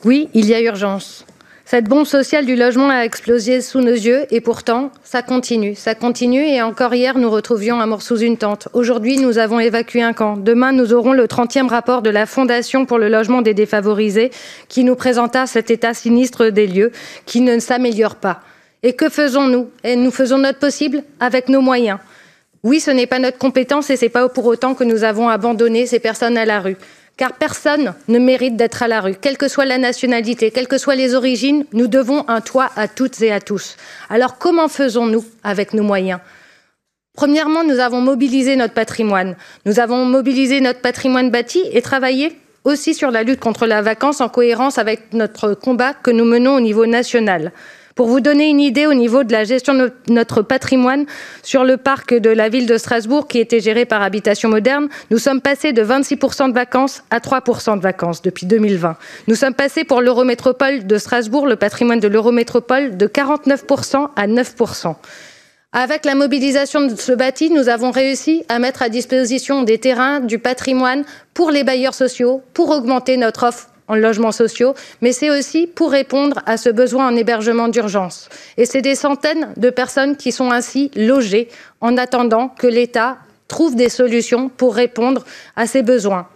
Oui, il y a urgence. Cette bombe sociale du logement a explosé sous nos yeux et pourtant, ça continue. Ça continue et encore hier, nous retrouvions un mort sous une tente. Aujourd'hui, nous avons évacué un camp. Demain, nous aurons le 30e rapport de la Fondation pour le logement des défavorisés qui nous présenta cet état sinistre des lieux qui ne s'améliore pas. Et que faisons-nous? Et nous faisons notre possible avec nos moyens. Oui, ce n'est pas notre compétence et ce n'est pas pour autant que nous avons abandonné ces personnes à la rue. Car personne ne mérite d'être à la rue. Quelle que soit la nationalité, quelles que soient les origines, nous devons un toit à toutes et à tous. Alors comment faisons-nous avec nos moyens? Premièrement, nous avons mobilisé notre patrimoine. Nous avons mobilisé notre patrimoine bâti et travaillé aussi sur la lutte contre la vacance en cohérence avec notre combat que nous menons au niveau national. Pour vous donner une idée au niveau de la gestion de notre patrimoine sur le parc de la ville de Strasbourg qui était géré par Habitation Moderne, nous sommes passés de 26% de vacances à 3% de vacances depuis 2020. Nous sommes passés pour l'Eurométropole de Strasbourg, le patrimoine de l'Eurométropole, de 49% à 9%. Avec la mobilisation de ce bâti, nous avons réussi à mettre à disposition des terrains, du patrimoine pour les bailleurs sociaux, pour augmenter notre offre en logements sociaux, mais c'est aussi pour répondre à ce besoin en hébergement d'urgence. Et c'est des centaines de personnes qui sont ainsi logées en attendant que l'État trouve des solutions pour répondre à ces besoins.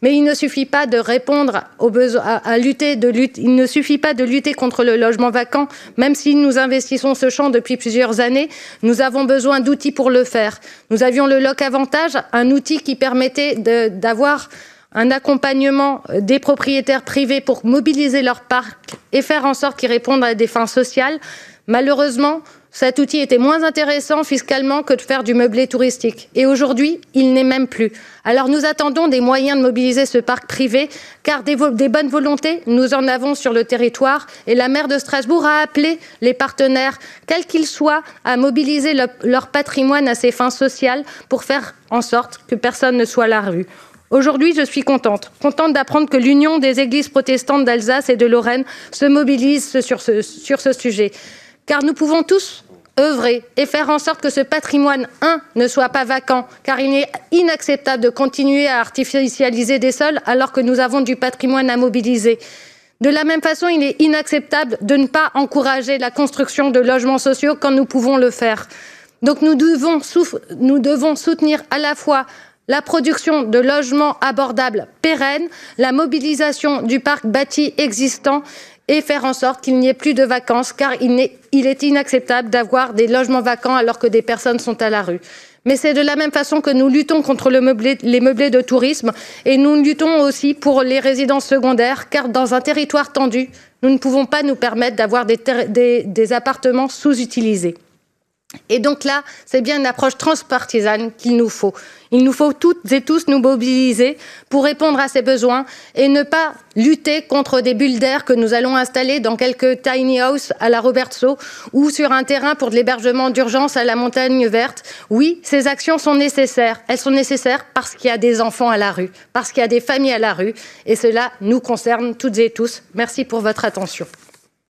Mais il ne suffit pas de répondre aux besoins, il ne suffit pas de lutter contre le logement vacant, même si nous investissons ce champ depuis plusieurs années, nous avons besoin d'outils pour le faire. Nous avions le Loc Avantage, un outil qui permettait d'avoir un accompagnement des propriétaires privés pour mobiliser leur parc et faire en sorte qu'ils répondent à des fins sociales. Malheureusement, cet outil était moins intéressant fiscalement que de faire du meublé touristique. Et aujourd'hui, il n'est même plus. Alors nous attendons des moyens de mobiliser ce parc privé, car des bonnes volontés, nous en avons sur le territoire. Et la maire de Strasbourg a appelé les partenaires, quels qu'ils soient, à mobiliser leur patrimoine à ces fins sociales pour faire en sorte que personne ne soit à la rue. Aujourd'hui, je suis contente d'apprendre que l'Union des églises protestantes d'Alsace et de Lorraine se mobilise sur ce sujet. Car nous pouvons tous œuvrer et faire en sorte que ce patrimoine, ne soit pas vacant, car il est inacceptable de continuer à artificialiser des sols alors que nous avons du patrimoine à mobiliser. De la même façon, il est inacceptable de ne pas encourager la construction de logements sociaux quand nous pouvons le faire. Donc nous devons soutenir à la fois la production de logements abordables pérennes, la mobilisation du parc bâti existant et faire en sorte qu'il n'y ait plus de vacances, car il est inacceptable d'avoir des logements vacants alors que des personnes sont à la rue. Mais c'est de la même façon que nous luttons contre les meublés de tourisme et nous luttons aussi pour les résidences secondaires, car dans un territoire tendu, nous ne pouvons pas nous permettre d'avoir des appartements sous-utilisés. Et donc là, c'est bien une approche transpartisane qu'il nous faut. Il nous faut toutes et tous nous mobiliser pour répondre à ces besoins et ne pas lutter contre des bulles d'air que nous allons installer dans quelques tiny houses à la Robertsau ou sur un terrain pour de l'hébergement d'urgence à la Montagne Verte. Oui, ces actions sont nécessaires. Elles sont nécessaires parce qu'il y a des enfants à la rue, parce qu'il y a des familles à la rue et cela nous concerne toutes et tous. Merci pour votre attention.